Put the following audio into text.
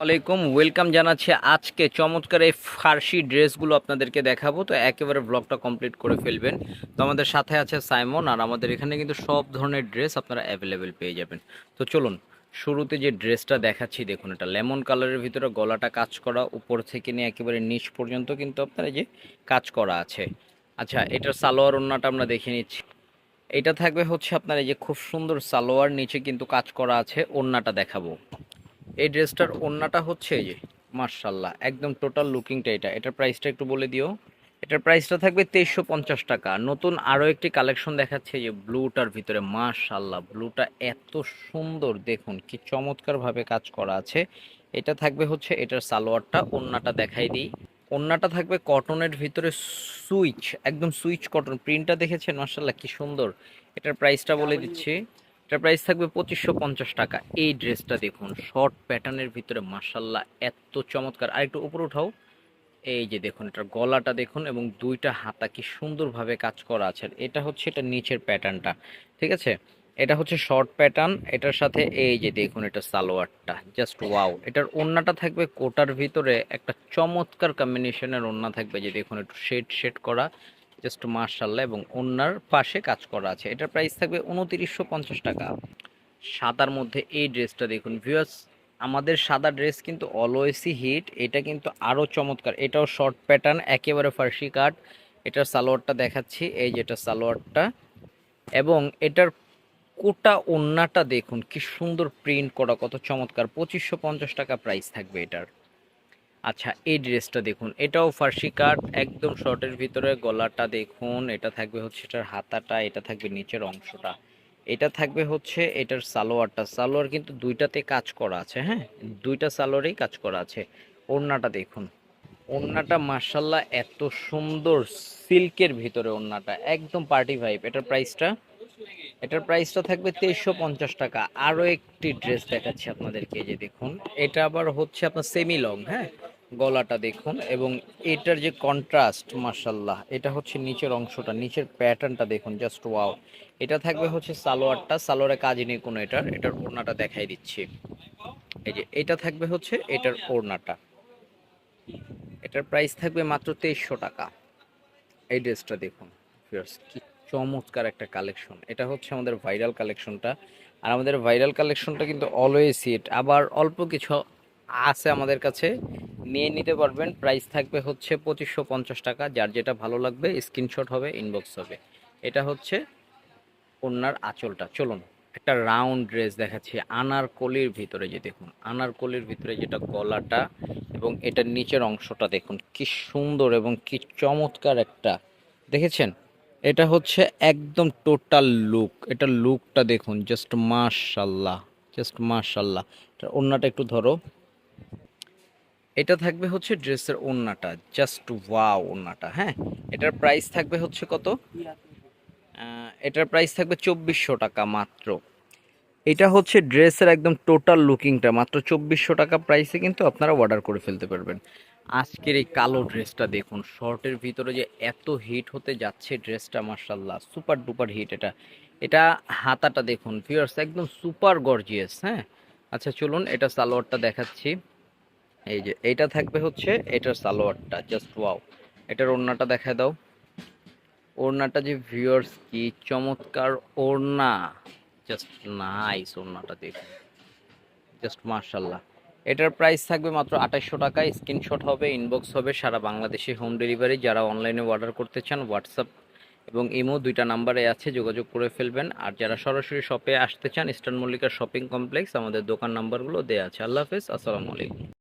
ওয়ালাইকুম ওয়েলকাম জানাচ্ছি। আজকে চমৎকার এই ফার্সি ড্রেসগুলো আপনাদেরকে দেখাবো, তো একেবারে ব্লগটা কমপ্লিট করে ফেলবেন। তো আমাদের সাথে আছে সাইমন, আর আমাদের এখানে কিন্তু সব ধরনের ড্রেস আপনারা অ্যাভেলেবেল পেয়ে যাবেন। তো চলুন, শুরুতে যে ড্রেসটা দেখাচ্ছি দেখুন, এটা লেমন কালারের ভিতরে গলাটা কাজ করা, উপর থেকে নিয়ে একেবারে নিচ পর্যন্ত কিন্তু আপনার এই যে কাজ করা আছে। আচ্ছা, এটার সালোয়ার ওড়নাটা আমরা দেখে নিচ্ছি। এটা থাকবে হচ্ছে আপনার এই যে খুব সুন্দর সালোয়ার, নিচে কিন্তু কাজ করা আছে। ওড়নাটা দেখাবো। এই ড্রেসটার ওড়নাটা হচ্ছে এই যে মার্শাল্লাহ, একদম টোটাল লুকিংটা এটা। এটার প্রাইসটা একটু বলে দিও। এটার প্রাইসটা থাকবে 2350 টাকা। নতুন আরও একটি কালেকশন দেখাচ্ছে যে ব্লুটার ভিতরে, মার্শাল্লাহ ব্লুটা এত সুন্দর, দেখুন কি চমৎকারভাবে কাজ করা আছে। এটা থাকবে হচ্ছে এটার সালোয়ারটা। ওড়নাটা দেখাই দিই। ওড়নাটা থাকবে কটনের ভিতরে, সুইচ একদম সুইচ কটন প্রিন্টটা দেখেছেন মার্শাল্লাহ কি সুন্দর। এটার প্রাইসটা বলে দিচ্ছি। এটার প্রাইস থাকবে 2550 টাকা। এই ড্রেসটা দেখুন, শর্ট প্যাটার্নের ভিতরে মার্শাল্লাহ এত চমৎকার। আর একটু উপরে উঠাও। এই যে দেখুন, এটার গলাটা দেখুন এবং দুইটা হাতা কি সুন্দরভাবে কাজ করা আছে। আর এটা হচ্ছে এটা নিচের প্যাটার্নটা, ঠিক আছে। এটা হচ্ছে শর্ট প্যাটার্ন, এটার সাথে এই যে দেখুন এটা সালোয়ারটা, জাস্ট ওয়াও। এটার ওড়নাটা থাকবে কোটার ভিতরে একটা চমৎকার কম্বিনেশনের ওড়না থাকবে, যে দেখুন একটু শেড শেড করা, জাস্ট মার্শাল্লাহ, এবং ওড়নার পাশে কাজ করা আছে। এটার প্রাইস থাকবে 2950 টাকা। সাদার মধ্যে এই ড্রেসটা দেখুন ভিউয়ার্স, আমাদের সাদা ড্রেস কিন্তু অলওয়েজই হিট। এটা কিন্তু আরও চমৎকার, এটাও শর্ট প্যাটার্ন, একেবারে ফার্সি কাট। এটার সালোয়ারটা দেখাচ্ছি, এই যেটা সালোয়ারটা, এবং এটার কোটা ওন্নাটা দেখুন কি সুন্দর প্রিন্ট করা, কত চমৎকার। 2550 টাকা প্রাইস থাকবে এটার। আচ্ছা, এই ড্রেসটা দেখুন, এটাও ফার্সি কাট, একদম শর্টের ভিতরে। গলাটা দেখুন, এটা থাকবে হচ্ছে এটার হাতাটা, এটা থাকবে নিচের অংশটা, এটা থাকবে হচ্ছে এটার সালোয়ারটা। সালোয়ার কিন্তু দুইটাতে কাজ করা আছে, হ্যাঁ, দুইটা সালোয়ারেই কাজ করা আছে। ওড়নাটা দেখুন, ওড়নাটা মার্শাল্লাহ এত সুন্দর, সিল্কের ভিতরে ওড়নাটা, একদম পার্টি ভাইব। এটার প্রাইসটা থাকবে 2350 টাকা। আরও একটি ড্রেস দেখাচ্ছি আপনাদেরকে, এই যে দেখুন, এটা আবার হচ্ছে আপনার সেমি লং, হ্যাঁ। গলাটা দেখুন এবং এটার যে কন্ট্রাস্ট, মার্শাল্লাহ, এটা হচ্ছে নিচের অংশটা, নিচের প্যাটার্নটা দেখুন, জাস্ট ওয়াও। এটা থাকবে হচ্ছে সালোয়ারটা, সালোয়ারে কাজ নেই কোনো। এটার ওড়নাটা দেখাই দিচ্ছি। এই যে এটা থাকবে হচ্ছে এটার ওড়নাটা। এটার প্রাইস থাকবে মাত্র 2300 টাকা। এই ড্রেসটা দেখুন ভিউয়ার্স, কি চমৎকার একটা কালেকশন। এটা হচ্ছে আমাদের ভাইরাল কালেকশনটা। আর আমাদের ভাইরাল কালেকশনটা কিন্তু অলওয়েজ হিট। আবার অল্প কিছু আছে আমাদের কাছে, নিয়ে নিতে পারবেন। প্রাইস থাকবে হচ্ছে 2550 টাকা। যার যেটা ভালো লাগবে স্ক্রিনশট হবে, ইনবক্স হবে। এটা হচ্ছে ওড়নার আঁচলটা। চলুন, একটা রাউন্ড ড্রেস দেখাচ্ছি আনারকলির ভিতরে, যে দেখুন আনারকলির ভিতরে যেটা গলাটা এবং এটার নিচের অংশটা দেখুন কি সুন্দর এবং কি চমৎকার একটা, দেখেছেন। এটা হচ্ছে একদম টোটাল লুক, এটা লুকটা দেখুন, জাস্ট মাশাল্লাহ, জাস্ট মাশাল্লাহ। এটা ওড়নাটা একটু ধরো। এটা থাকবে হচ্ছে ড্রেসের ওড়নাটা, জাস্ট ওয়াও ওড়নাটা, হ্যাঁ। এটার প্রাইস থাকবে হচ্ছে কত? এটার প্রাইস থাকবে 2400 টাকা মাত্র। এটা হচ্ছে ড্রেসের একদম টোটাল লুকিংটা, মাত্র 2400 টাকা প্রাইসে কিন্তু আপনারা অর্ডার করে ফেলতে পারবেন। আজকের এই কালো ড্রেসটা দেখুন, শর্টের ভিতরে যে এত হিট হতে যাচ্ছে ড্রেসটা, মার্শাল্লাহ সুপার ডুপার হিট। এটা হাতাটা দেখুন ভিউয়ার্স, একদম সুপার গর্জিয়াস, হ্যাঁ। আচ্ছা চলুন, এটা সালোয়ারটা দেখাচ্ছি। এই যে এইটা থাকবে হচ্ছে এটার সালোয়ারটা, জাস্ট ওয়াও। এটার ওড়নাটা দেখা দাও। ওড়নাটা যে ভিউয়ার্স কি চমৎকার ওড়না, জাস্ট নাইস। ওড়নাটা দেখুন, জাস্ট মার্শাল্লাহ। এটার প্রাইস থাকবে মাত্র 2800 টাকা। স্ক্রিনশট হবে, ইনবক্স হবে। সারা বাংলাদেশে হোম ডেলিভারি। যারা অনলাইনে অর্ডার করতে চান, হোয়াটসঅ্যাপ এবং ইমো দুইটা নাম্বারে আছে, যোগাযোগ করে ফেলবেন। আর যারা সরাসরি শপে আসতে চান, ইস্টার্ন মল্লিকা শপিং কমপ্লেক্স, আমাদের দোকান নাম্বারগুলো দেওয়া আছে। আল্লাহ হাফেজ, আসসালামু আলাইকুম।